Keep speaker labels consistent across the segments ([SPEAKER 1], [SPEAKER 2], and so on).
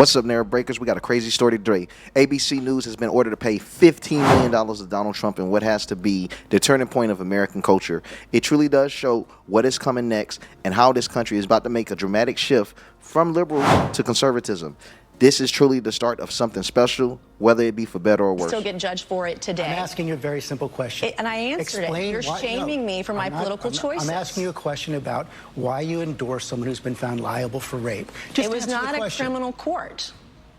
[SPEAKER 1] What's up, Narrow Breakers? We got a crazy story today. ABC News has been ordered to pay $15 million to Donald Trump in what has to be the turning point of American culture. It truly does show what is coming next and how this country is about to make a dramatic shift from liberal to conservatism. This is truly the start of something special, whether it be for better or worse.
[SPEAKER 2] Still get judged for it today.
[SPEAKER 3] I'm asking you a very simple question.
[SPEAKER 2] And I answered it. You're shaming me for my political choices.
[SPEAKER 3] I'm asking you a question about why you endorse someone who's been found liable for rape.
[SPEAKER 2] It was not a criminal court.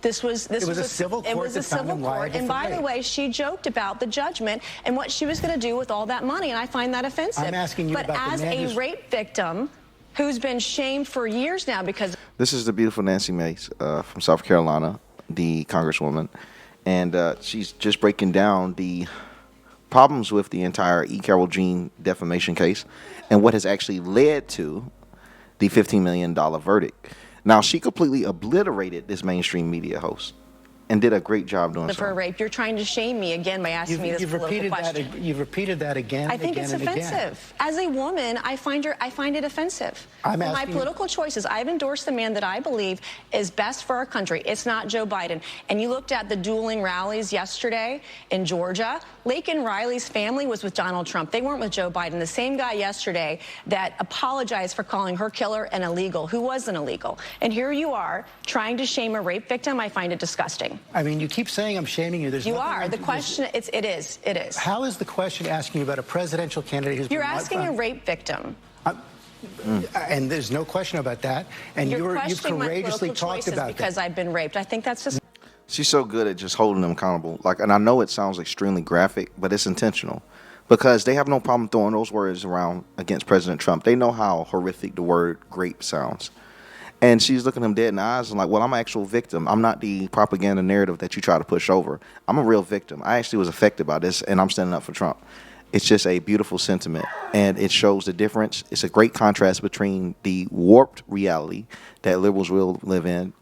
[SPEAKER 2] This was
[SPEAKER 3] a civil court.
[SPEAKER 2] It was a civil court. And by the way, she joked about the judgment and what she was going to do with all that money, and I find that offensive.
[SPEAKER 3] I'm asking you about
[SPEAKER 2] the man as a rape victim who's been shamed for years now because...
[SPEAKER 1] This is the beautiful Nancy Mace from South Carolina, the congresswoman, and she's just breaking down the problems with the entire E. Carol Jean defamation case and what has actually led to the $15 million verdict. Now, she completely obliterated this mainstream media host and did a great job doing so.
[SPEAKER 2] For rape, you're trying to shame me again by asking me this political question.
[SPEAKER 3] You've repeated that again.
[SPEAKER 2] I think it's offensive. As a woman, I find it offensive. My political choices, I've endorsed the man that I believe is best for our country. It's not Joe Biden. And you looked at the dueling rallies yesterday in Georgia. Laken Riley's family was with Donald Trump. They weren't with Joe Biden. The same guy yesterday that apologized for calling her killer an illegal, who wasn't illegal. And here you are trying to shame a rape victim. I find it disgusting.
[SPEAKER 3] I mean, you keep saying I'm shaming you.
[SPEAKER 2] You are. The question, it is.
[SPEAKER 3] How is the question asking you about a presidential candidate who's
[SPEAKER 2] You're asking a rape victim.
[SPEAKER 3] And there's no question about that. And you've courageously talked about that.
[SPEAKER 2] Because I've been raped. I think that's just...
[SPEAKER 1] She's so good at just holding them accountable. And I know it sounds extremely graphic, but it's intentional. Because they have no problem throwing those words around against President Trump. They know how horrific the word rape sounds. And she's looking him dead in the eyes and like, well, I'm an actual victim. I'm not the propaganda narrative that you try to push over. I'm a real victim. I actually was affected by this, and I'm standing up for Trump. It's just a beautiful sentiment, and it shows the difference. It's a great contrast between the warped reality that liberals will live in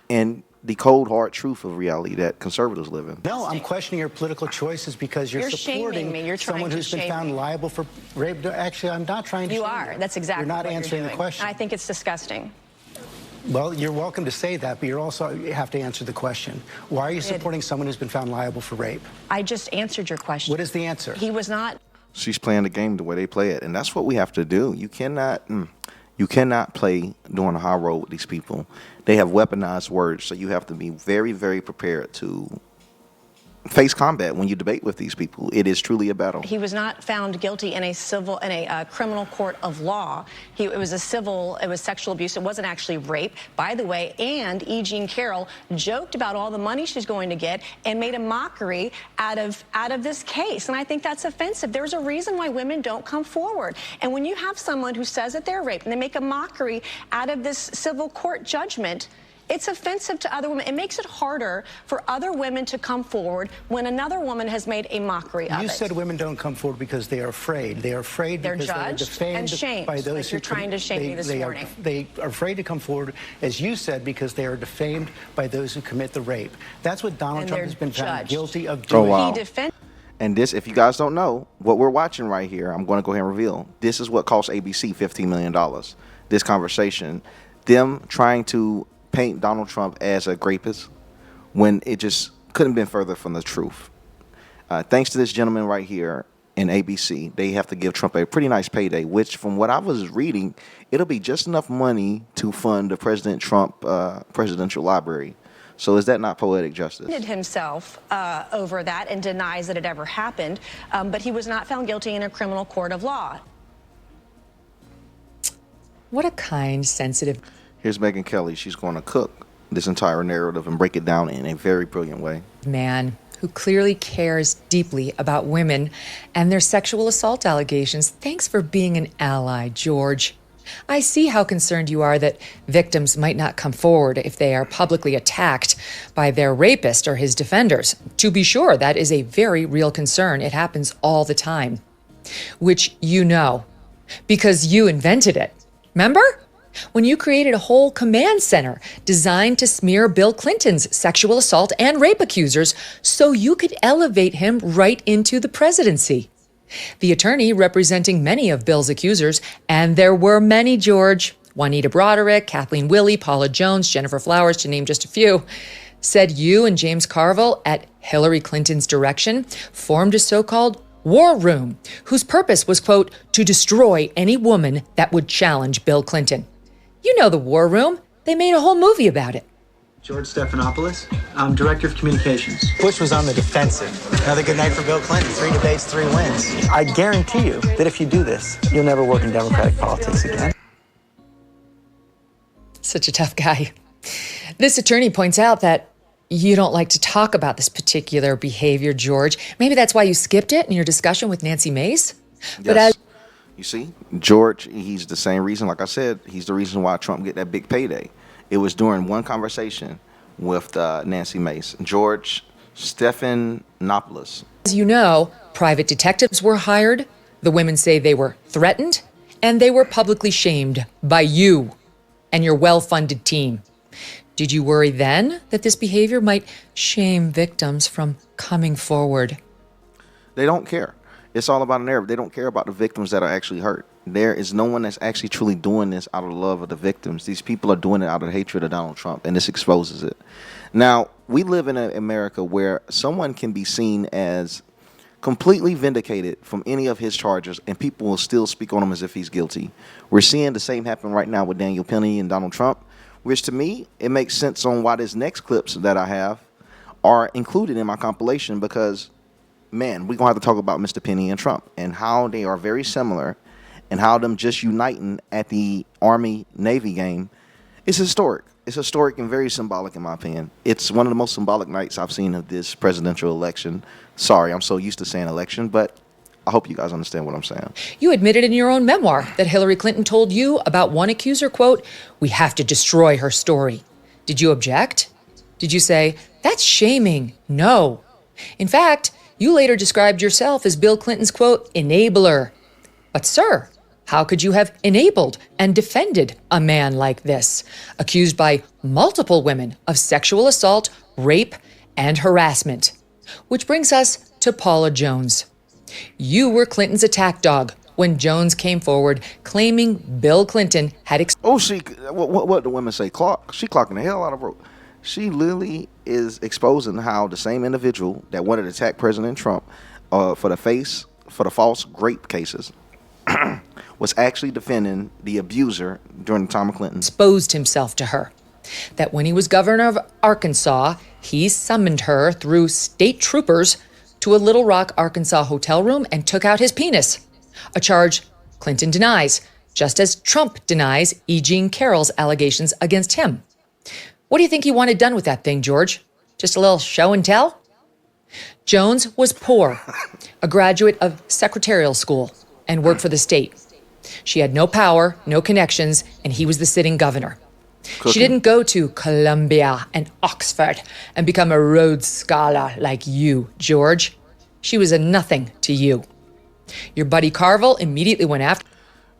[SPEAKER 1] and the cold, hard truth of reality that conservatives live in.
[SPEAKER 3] No, I'm questioning your political choices because you're supporting
[SPEAKER 2] me. You're
[SPEAKER 3] someone who's been found liable for rape. Actually, I'm not trying to shame you.
[SPEAKER 2] You are. That's exactly what you're doing.
[SPEAKER 3] You're not answering the question.
[SPEAKER 2] I think it's disgusting.
[SPEAKER 3] Well, you're welcome to say that, but you have to answer the question. Why are you supporting someone who's been found liable for rape?
[SPEAKER 2] I just answered your question.
[SPEAKER 3] What is the answer?
[SPEAKER 2] He was not.
[SPEAKER 1] She's playing the game the way they play it, and that's what we have to do. You cannot play doing a high road with these people. They have weaponized words, so you have to be very, very prepared to face combat when you debate with these people. It is truly a battle.
[SPEAKER 2] He was not found guilty in a criminal court of law. It was sexual abuse. It wasn't actually rape, by the way. And E. Jean Carroll joked about all the money she's going to get and made a mockery out of this case. And I think that's offensive. There's a reason why women don't come forward. And when you have someone who says that they're raped and they make a mockery out of this civil court judgment, it's offensive to other women. It makes it harder for other women to come forward when another woman has made a mockery of it.
[SPEAKER 3] You said women don't come forward because they are afraid. They are afraid because they are defamed
[SPEAKER 2] and shamed
[SPEAKER 3] by those
[SPEAKER 2] you're trying to shame me this morning.
[SPEAKER 3] They are afraid to come forward, as you said, because they are defamed by those who commit the rape. That's what Donald Trump has been found guilty of doing.
[SPEAKER 1] Oh, wow. And this, if you guys don't know, what we're watching right here, I'm going to go ahead and reveal. This is what cost ABC $15 million. This conversation, them trying to paint Donald Trump as a rapist when it just couldn't have been further from the truth. Thanks to this gentleman right here in ABC, they have to give Trump a pretty nice payday, which from what I was reading, it'll be just enough money to fund the President Trump presidential library. So is that not poetic justice?
[SPEAKER 2] He himself over that and denies that it ever happened, but he was not found guilty in a criminal court of law.
[SPEAKER 4] What a kind, sensitive...
[SPEAKER 1] Here's Megyn Kelly. She's going to cook this entire narrative and break it down in a very brilliant way.
[SPEAKER 4] Man who clearly cares deeply about women and their sexual assault allegations. Thanks for being an ally, George. I see how concerned you are that victims might not come forward if they are publicly attacked by their rapist or his defenders. To be sure, that is a very real concern. It happens all the time, which you know, because you invented it. Remember? When you created a whole command center designed to smear Bill Clinton's sexual assault and rape accusers so you could elevate him right into the presidency. The attorney representing many of Bill's accusers, and there were many, George, Juanita Broderick, Kathleen Willey, Paula Jones, Jennifer Flowers, to name just a few, said you and James Carville, at Hillary Clinton's direction, formed a so-called war room, whose purpose was, quote, to destroy any woman that would challenge Bill Clinton. You know the war room. They made a whole movie about it.
[SPEAKER 5] George Stephanopoulos. I'm Director of Communications.
[SPEAKER 6] Bush was on the defensive. Another good night for Bill Clinton. 3 debates, 3 wins. I guarantee you that if you do this, you'll never work in Democratic politics again.
[SPEAKER 4] Such a tough guy. This attorney points out that you don't like to talk about this particular behavior, George. Maybe that's why you skipped it in your discussion with Nancy Mace. But
[SPEAKER 1] yes. You see, George, he's the same reason, like I said, he's the reason why Trump get that big payday. It was during one conversation with Nancy Mace. George Stephanopoulos.
[SPEAKER 4] As you know, private detectives were hired. The women say they were threatened, and they were publicly shamed by you and your well-funded team. Did you worry then that this behavior might shame victims from coming forward?
[SPEAKER 1] They don't care. It's all about a narrative. They don't care about the victims that are actually hurt. There is no one that's actually truly doing this out of love of the victims. These people are doing it out of hatred of Donald Trump, and this exposes it. Now, we live in America where someone can be seen as completely vindicated from any of his charges, and people will still speak on him as if he's guilty. We're seeing the same happen right now with Daniel Penny and Donald Trump, which to me, it makes sense on why these next clips that I have are included in my compilation, because, man, we're going to have to talk about Mr. Penny and Trump and how they are very similar, and how them just uniting at the Army-Navy game is historic. It's historic and very symbolic, in my opinion. It's one of the most symbolic nights I've seen of this presidential election. Sorry, I'm so used to saying election, but I hope you guys understand what I'm saying.
[SPEAKER 4] You admitted in your own memoir that Hillary Clinton told you about one accuser, quote, we have to destroy her story. Did you object? Did you say, that's shaming? No. In fact, you later described yourself as Bill Clinton's, quote, enabler. But sir, how could you have enabled and defended a man like this, accused by multiple women of sexual assault, rape, and harassment? Which brings us to Paula Jones. You were Clinton's attack dog when Jones came forward claiming Bill Clinton had...
[SPEAKER 1] what do women say? She clocking the hell out of her. She literally is exposing how the same individual that wanted to attack President Trump for the false rape cases was actually defending the abuser during the time of Clinton.
[SPEAKER 4] Exposed himself to her. That when he was governor of Arkansas, he summoned her through state troopers to a Little Rock, Arkansas hotel room and took out his penis. A charge Clinton denies, just as Trump denies E. Jean Carroll's allegations against him. What do you think he wanted done with that thing, George? Just a little show and tell? Jones was poor, a graduate of secretarial school, and worked for the state. She had no power, no connections, and he was the sitting governor. Cooking. She didn't go to Columbia and Oxford and become a Rhodes Scholar like you, George. She was a nothing to you. Your buddy Carville immediately went after...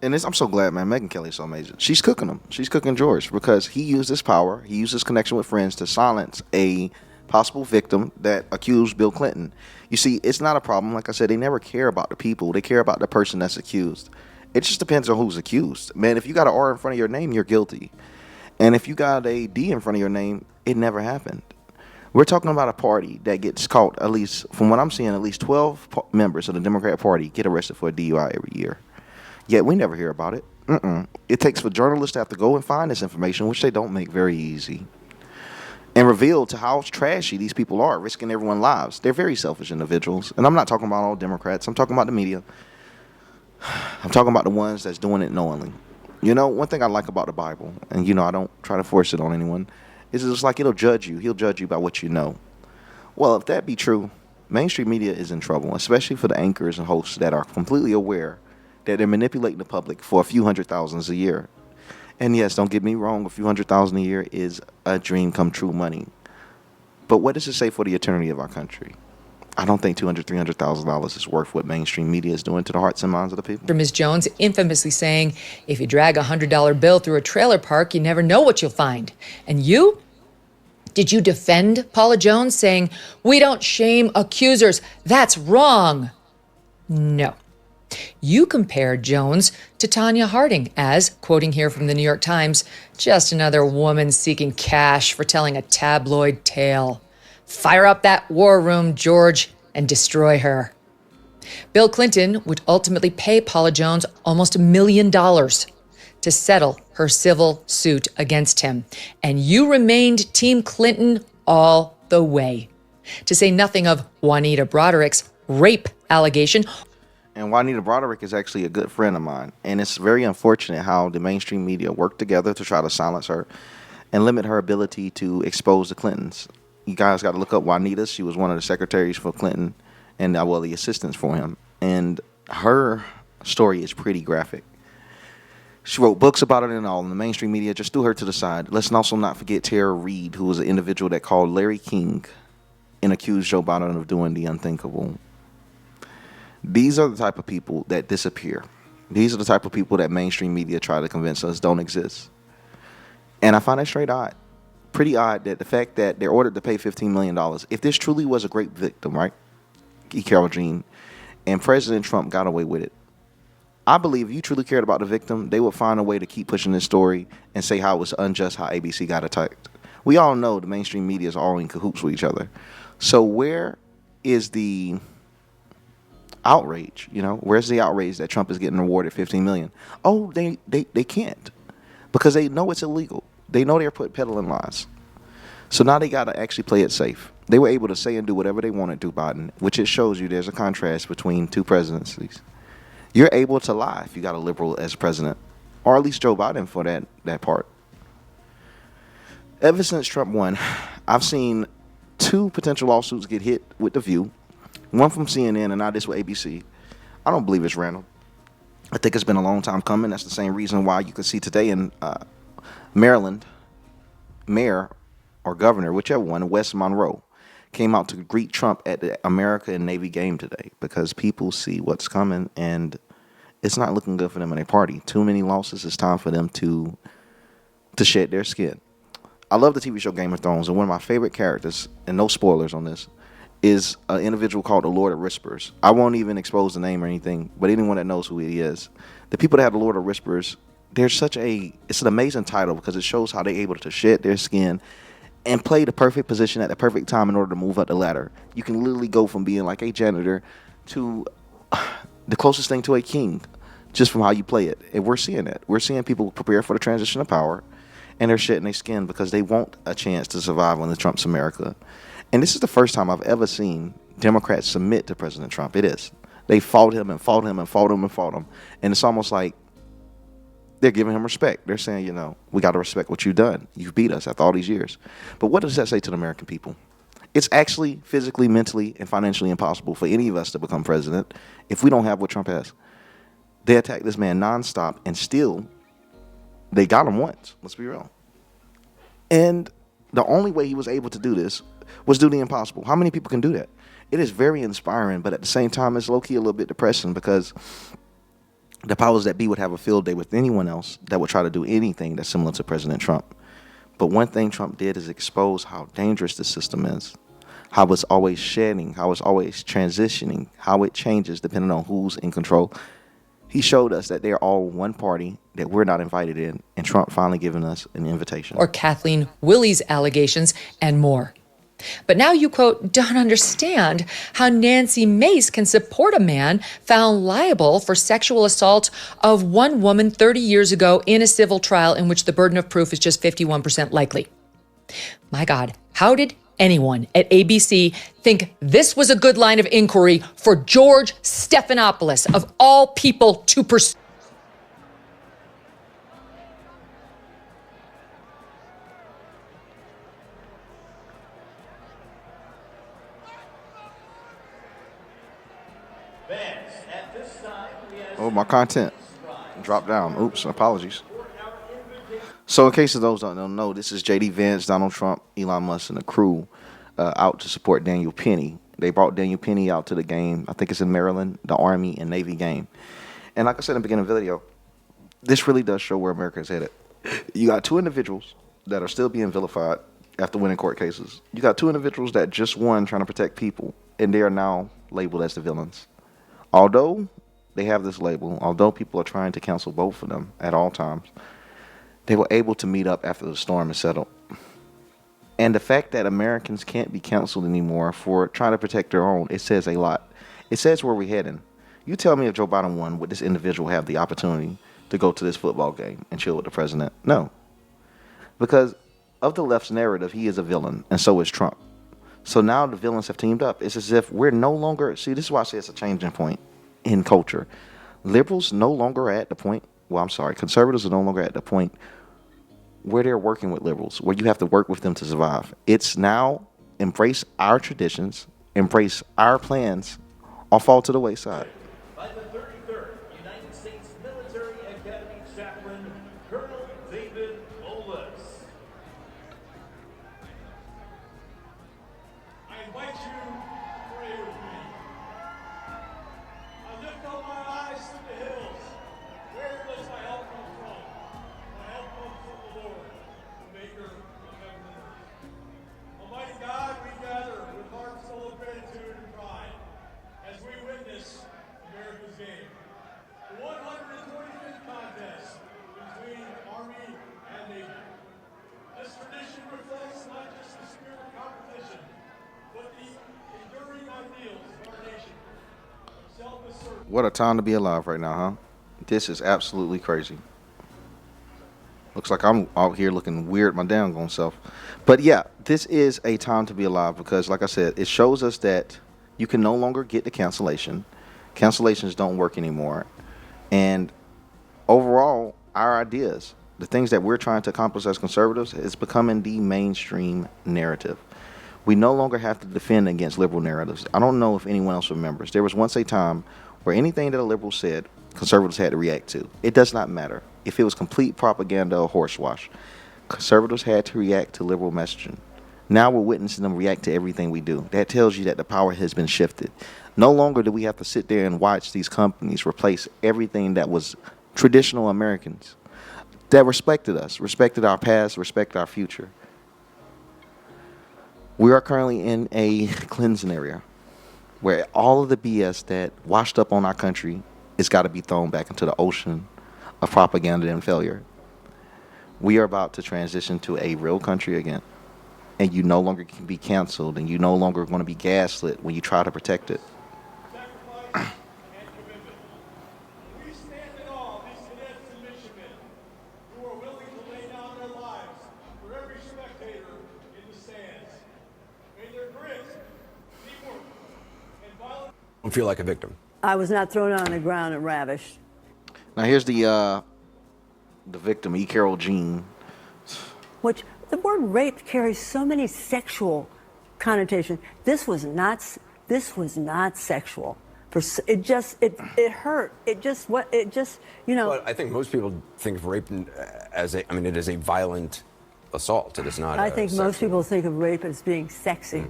[SPEAKER 1] And I'm so glad, man. Megyn Kelly's so amazing. She's cooking him. She's cooking George because he used his power. He used his connection with friends to silence a possible victim that accused Bill Clinton. You see, it's not a problem. Like I said, they never care about the people. They care about the person that's accused. It just depends on who's accused. Man, if you got an R in front of your name, you're guilty. And if you got a D in front of your name, it never happened. We're talking about a party that gets caught, at least, from what I'm seeing, at least 12 members of the Democratic Party get arrested for a DUI every year. Yet we never hear about it. It takes for journalists to have to go and find this information, which they don't make very easy, and reveal to how trashy these people are, risking everyone's lives. They're very selfish individuals. And I'm not talking about all Democrats. I'm talking about the media. I'm talking about the ones that's doing it knowingly. You know, one thing I like about the Bible, and, you know, I don't try to force it on anyone, is it's like it'll judge you. He'll judge you by what you know. Well, if that be true, mainstream media is in trouble, especially for the anchors and hosts that are completely aware that they're manipulating the public for a few $100,000s a year. And yes, don't get me wrong, a few $100,000 a year is a dream come true money. But what does it say for the eternity of our country? I don't think $200,000, $300,000 is worth what mainstream media is doing to the hearts and minds of the people.
[SPEAKER 4] Ms. Jones infamously saying, if you drag a $100 bill through a trailer park, you never know what you'll find. And you? Did you defend Paula Jones saying, we don't shame accusers, that's wrong? No. You compared Jones to Tanya Harding as, quoting here from the New York Times, just another woman seeking cash for telling a tabloid tale. Fire up that war room, George, and destroy her. Bill Clinton would ultimately pay Paula Jones almost $1 million to settle her civil suit against him. And you remained Team Clinton all the way. To say nothing of Juanita Broderick's rape allegation.
[SPEAKER 1] And Juanita Broderick is actually a good friend of mine. And it's very unfortunate how the mainstream media worked together to try to silence her and limit her ability to expose the Clintons. You guys got to look up Juanita. She was one of the secretaries for Clinton and, well, the assistants for him. And her story is pretty graphic. She wrote books about it and all, and the mainstream media just threw her to the side. Let's also not forget Tara Reid, who was an individual that called Larry King and accused Joe Biden of doing the unthinkable. These are the type of people that disappear. These are the type of people that mainstream media try to convince us don't exist. And I find that straight odd. Pretty odd that the fact that they're ordered to pay $15 million. If this truly was a great victim, right? Carol Jean, and President Trump got away with it. I believe if you truly cared about the victim, they would find a way to keep pushing this story and say how it was unjust how ABC got attacked. We all know the mainstream media is all in cahoots with each other. So where is the outrage? Where's the outrage that Trump is getting rewarded $15 million? Oh, they can't, because they know it's illegal. They know they're peddling lies. So now they got to actually play it safe. They were able to say and do whatever they wanted to, Biden, which it shows you there's a contrast between two presidencies. You're able to lie if you got a liberal as president, or at least Joe Biden for that part. Ever since Trump won, I've seen 2 potential lawsuits get hit with The View, one from CNN and now this with ABC. I don't believe it's random. I think it's been a long time coming. That's the same reason why you can see today in Maryland, mayor or governor, whichever one, Wes Monroe, came out to greet Trump at the America and Navy game today, because people see what's coming and it's not looking good for them in their party. Too many losses. It's time for them to shed their skin. I love the TV show Game of Thrones, and one of my favorite characters, and no spoilers on this, is an individual called the Lord of Whispers. I won't even expose the name or anything, but anyone that knows who he is, the people that have the Lord of Whispers, it's an amazing title because it shows how they're able to shed their skin and play the perfect position at the perfect time in order to move up the ladder. You can literally go from being like a janitor to the closest thing to a king just from how you play it. And we're seeing it. We're seeing people prepare for the transition of power, and they're shedding their skin because they want a chance to survive on the Trump's America. And this is the first time I've ever seen Democrats submit to President Trump. It is. They fought him and fought him and fought him and fought him. And it's almost like they're giving him respect. They're saying, we got to respect what you've done. You've beat us after all these years. But what does that say to the American people? It's actually physically, mentally, and financially impossible for any of us to become president if we don't have what Trump has. They attacked this man nonstop, and still, they got him once. Let's be real. And the only way he was able to do this was do the impossible. How many people can do that? It is very inspiring, but at the same time, it's low-key a little bit depressing, because the powers that be would have a field day with anyone else that would try to do anything that's similar to President Trump. But one thing Trump did is expose how dangerous the system is, how it's always shedding, how it's always transitioning, how it changes depending on who's in control. He showed us that they're all one party that we're not invited in, and Trump finally giving us an invitation.
[SPEAKER 4] Or Kathleen Willie's allegations and more. But now you, quote, don't understand how Nancy Mace can support a man found liable for sexual assault of one woman 30 years ago in a civil trial in which the burden of proof is just 51% likely. My God, how did anyone at ABC think this was a good line of inquiry for George Stephanopoulos, of all people, to pursue?
[SPEAKER 1] Oh, my content dropped down. Oops, apologies. So in case of those that don't know, this is J.D. Vance, Donald Trump, Elon Musk, and the crew out to support Daniel Penny. They brought Daniel Penny out to the game. I think it's in Maryland, the Army and Navy game. And like I said in the beginning of the video, this really does show where America is headed. You got 2 individuals that are still being vilified after winning court cases. You got 2 individuals that just won trying to protect people, and they are now labeled as the villains. Although they have this label, although people are trying to cancel both of them at all times, they were able to meet up after the storm is settled. And the fact that Americans can't be canceled anymore for trying to protect their own, it says a lot. It says where we're heading. You tell me if Joe Biden won, would this individual have the opportunity to go to this football game and chill with the president? No. Because of the left's narrative, he is a villain, and so is Trump. So now the villains have teamed up. It's as if we're no longer, see, this is why I say it's a changing point in culture. Liberals no longer at the point, conservatives are no longer at the point where they're working with liberals, where you have to work with them to survive. It's now embrace our traditions, embrace our plans, or fall to the wayside.
[SPEAKER 7] By the 33rd United States Military Academy chaplain, Colonel David Olis. I invite you to pray with me. I lift up my eyes to the hills. Where does my help come from? My help comes from the Lord, the maker of heaven and earth. Almighty God, we gather with hearts full of gratitude and pride as we witness America's game. The 125th contest between Army and Navy. This tradition reflects not just the spirit of competition, but the enduring ideals of our nation. Self-assertion.
[SPEAKER 1] What a time to be alive right now, huh? This is absolutely crazy. Looks like I'm out here looking weird my damn own self. But yeah, this is a time to be alive because, like I said, it shows us that you can no longer get the cancellation. Cancellations don't work anymore. And overall, our ideas, the things that we're trying to accomplish as conservatives, is becoming the mainstream narrative. We no longer have to defend against liberal narratives. I don't know if anyone else remembers. There was once a time where anything that a liberal said, conservatives had to react to. It does not matter. If it was complete propaganda or horsewash, conservatives had to react to liberal messaging. Now we're witnessing them react to everything we do. That tells you that the power has been shifted. No longer do we have to sit there and watch these companies replace everything that was traditional Americans that respected us, respected our past, respected our future. We are currently in a cleansing area where all of the BS that washed up on our country has got to be thrown back into the ocean of propaganda and failure. We are about to transition to a real country again. And you no longer can be canceled, and you no longer going to be gaslit when you try to protect it.
[SPEAKER 7] Sacrifice and commitment. We stand in awe of these cadets and midshipmen who are willing to lay down their lives for every spectator in the stands. May their grit, teamwork, and violence
[SPEAKER 8] Don't feel like a victim.
[SPEAKER 9] I was not thrown on the ground and ravished.
[SPEAKER 1] Now here's the victim, E. Carol Jean.
[SPEAKER 9] Which the word rape carries so many sexual connotations. This was not sexual. It hurt. It just you know.
[SPEAKER 8] But I think most people think of rape as it is a violent assault. It is not.
[SPEAKER 9] I think most people think of rape as being sexy.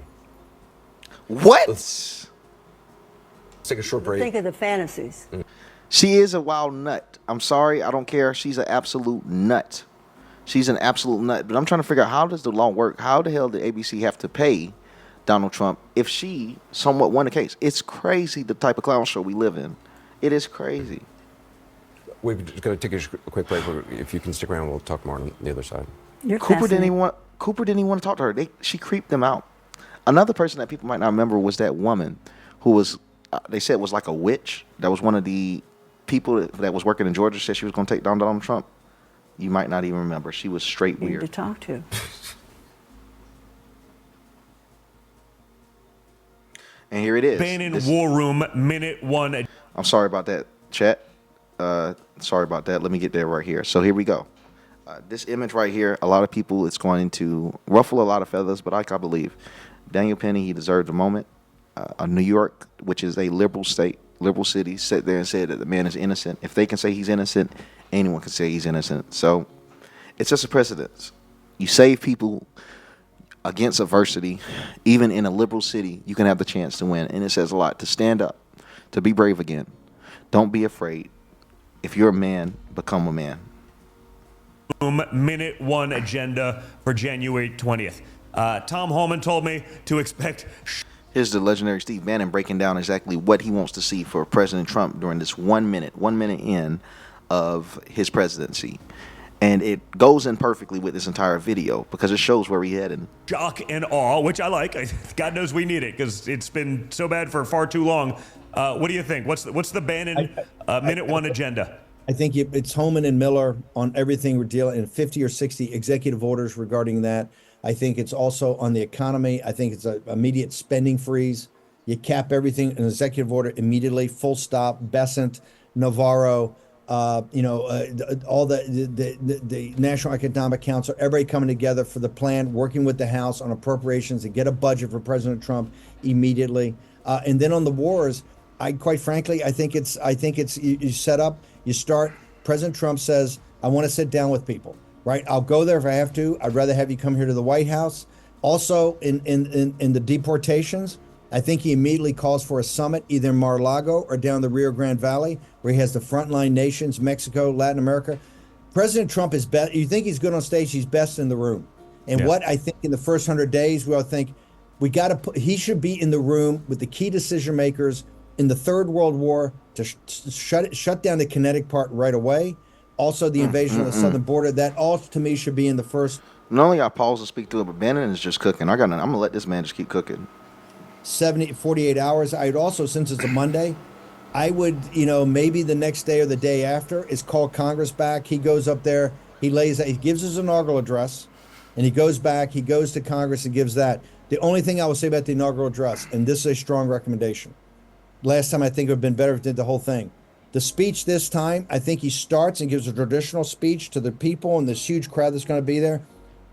[SPEAKER 1] What?
[SPEAKER 8] Let's take a short break.
[SPEAKER 9] Think of the fantasies.
[SPEAKER 1] She is a wild nut. I'm sorry, I don't care. She's an absolute nut. She's an absolute nut. But I'm trying to figure out, how does the law work? How the hell did ABC have to pay Donald Trump if she somewhat won the case? It's crazy the type of clown show we live in. It is crazy.
[SPEAKER 8] We're just going to take a quick break. If you can stick around, we'll talk more on the other side.
[SPEAKER 1] Cooper didn't even want to talk to her. She creeped them out. Another person that people might not remember was that woman who was, they said was like a witch. That was one of the people that was working in Georgia, said she was going to take down Donald Trump. You might not even remember. She was straight weird.
[SPEAKER 9] To talk to.
[SPEAKER 1] And here it is.
[SPEAKER 10] Bannon War Room, minute one.
[SPEAKER 1] I'm sorry about that, chat. Sorry about that. Let me get there right here. So here we go. This image right here, a lot of people, it's going to ruffle a lot of feathers, but I believe Daniel Penny, he deserved a moment. New York, which is a liberal state, liberal city, sat there and said that the man is innocent. If they can say he's innocent, anyone can say he's innocent. So it's just a precedent. You save people against adversity, even in a liberal city, you can have the chance to win. And it says a lot to stand up, to be brave again. Don't be afraid. If you're a man, become a man.
[SPEAKER 10] Minute one agenda for January 20th. Tom Holman told me to expect.
[SPEAKER 1] Here's the legendary Steve Bannon breaking down exactly what he wants to see for President Trump during this 1 minute in of his presidency. And it goes in perfectly with this entire video because it shows where we headed.
[SPEAKER 10] Shock and awe, which I like. God knows we need it because it's been so bad for far too long. What do you think? What's the Bannon minute one agenda?
[SPEAKER 11] I think it's Homan and Miller on everything we're dealing in 50 or 60 executive orders regarding that. I think it's also on the economy. I think it's an immediate spending freeze. You cap everything in executive order immediately, full stop. Besant, Navarro, all the National Economic Council, everybody coming together for the plan, working with the House on appropriations to get a budget for President Trump immediately. And then on the wars, quite frankly, I think it's you set up, you start. President Trump says, I want to sit down with people, right? I'll go there if I have to. I'd rather have you come here to the White House. Also, in the deportations, I think he immediately calls for a summit either in Mar-a-Lago or down the Rio Grande Valley, where he has the frontline nations, Mexico, Latin America. President Trump is best. You think he's good on stage, he's best in the room. And what I think in the first 100 days, we all think he should be in the room with the key decision makers in the Third World War to shut down the kinetic part right away. Also, the invasion of the southern border. That all, to me, should be in the first.
[SPEAKER 1] Not only I pause to speak to it, but Bannon is just cooking. I'm going to let this man just keep cooking.
[SPEAKER 11] 48 hours. I'd also, since it's a Monday, I would, maybe the next day or the day after is call Congress back. He goes up there, he gives his inaugural address, and he goes back, he goes to Congress and gives that. The only thing I will say about the inaugural address, and this is a strong recommendation. Last time I think it would have been better if he did the whole thing. The speech this time, I think he starts and gives a traditional speech to the people and this huge crowd that's going to be there.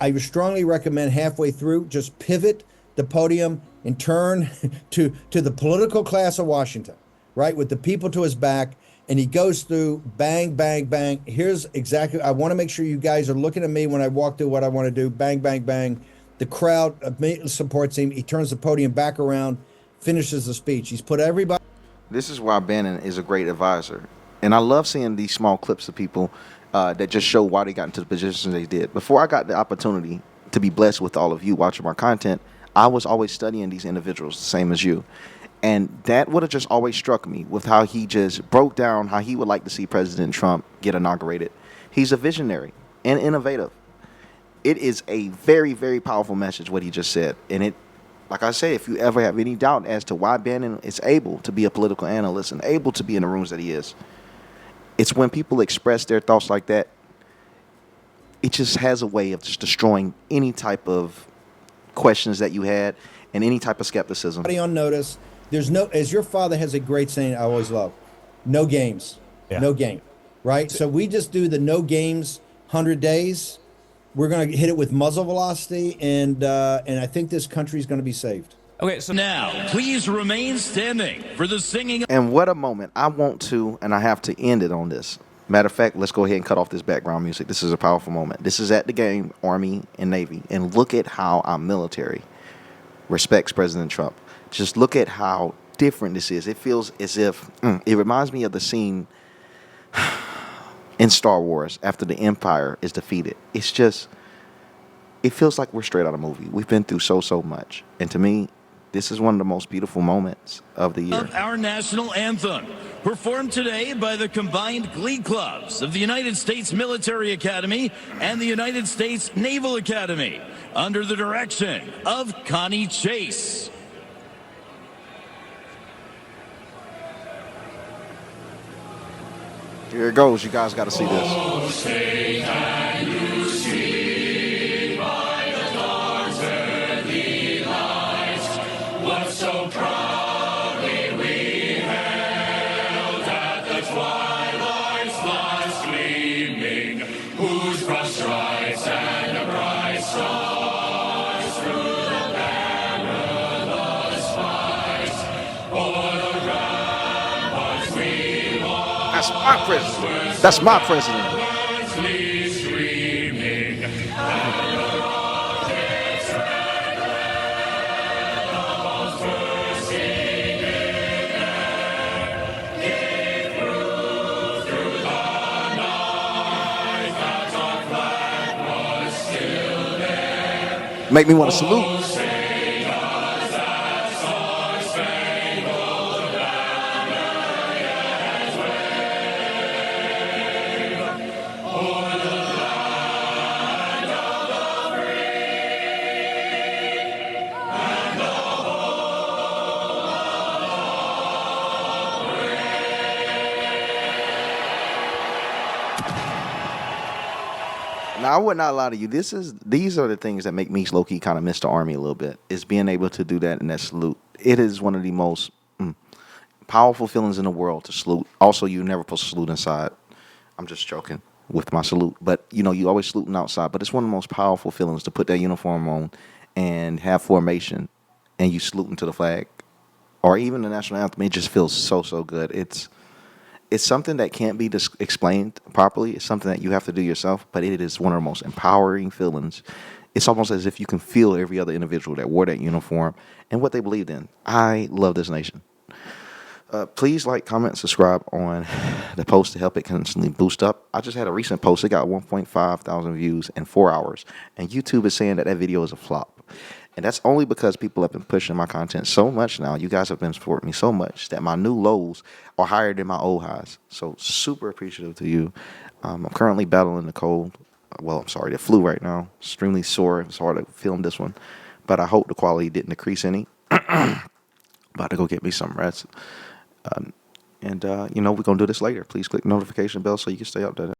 [SPEAKER 11] I would strongly recommend halfway through, just pivot the podium and turn to the political class of Washington, right? With the people to his back. And he goes through bang, bang, bang. Here's exactly, I want to make sure you guys are looking at me when I walk through what I want to do. Bang, bang, bang. The crowd immediately supports him. He turns the podium back around, finishes the speech. He's put everybody.
[SPEAKER 1] This is why Bannon is a great advisor. And I love seeing these small clips of people that just show why they got into the positions they did. Before I got the opportunity to be blessed with all of you watching my content, I was always studying these individuals, the same as you. And that would have just always struck me with how he just broke down how he would like to see President Trump get inaugurated. He's a visionary and innovative. It is a very, very powerful message, what he just said. And it, like I say, if you ever have any doubt as to why Bannon is able to be a political analyst and able to be in the rooms that he is, it's when people express their thoughts like that, it just has a way of just destroying any type of questions that you had and any type of skepticism.
[SPEAKER 11] On notice. There's no, as your father has a great saying I always love, no games, no game, right? So we just do the no games 100 days. We're going to hit it with muzzle velocity, and I think this country is going to be saved.
[SPEAKER 12] Okay, so now please remain standing for the singing.
[SPEAKER 1] And what a moment. I want to, and I have to end it on this. Matter of fact, let's go ahead and cut off this background music. This is a powerful moment. This is at the game, Army and Navy, and look at how our military respects President Trump. Just look at how different this is. It feels as if it reminds me of the scene in Star Wars after the Empire is defeated. It's just, it feels like we're straight out of a movie. We've been through so much. And to me, this is one of the most beautiful moments of the year.
[SPEAKER 12] Of our national anthem, performed today by the combined glee clubs of the United States Military Academy and the United States Naval Academy, under the direction of Connie Chase.
[SPEAKER 1] Here it goes. You guys got to see this.
[SPEAKER 7] Oh, say can you see by the dawn's early light what so proudly we held at the twilight's last gleaming, whose broad stripes and the bright stars through the perilous fight o'er the ramparts we walked.
[SPEAKER 1] That's my president. That's my president. Make me want to salute. Now, I would not lie to you. These are the things that make me low key kind of miss the Army a little bit. Is being able to do that in that salute. It is one of the most powerful feelings in the world to salute. Also, you're never supposed to salute inside. I'm just joking with my salute, but you always saluting outside. But it's one of the most powerful feelings to put that uniform on and have formation, and you saluting to the flag, or even the national anthem. It just feels so good. It's something that can't be explained properly. It's something that you have to do yourself, but it is one of the most empowering feelings. It's almost as if you can feel every other individual that wore that uniform and what they believed in. I love this nation. Please like, comment, subscribe on the post to help it constantly boost up. I just had a recent post. It got 1.5 thousand views in 4 hours. And YouTube is saying that video is a flop. And that's only because people have been pushing my content so much now. You guys have been supporting me so much that my new lows are higher than my old highs. So super appreciative to you. I'm currently battling the cold. Well, I'm sorry, the flu right now. Extremely sore. It's hard to film this one. But I hope the quality didn't decrease any. About to go get me some rest. We're going to do this later. Please click the notification bell so you can stay updated.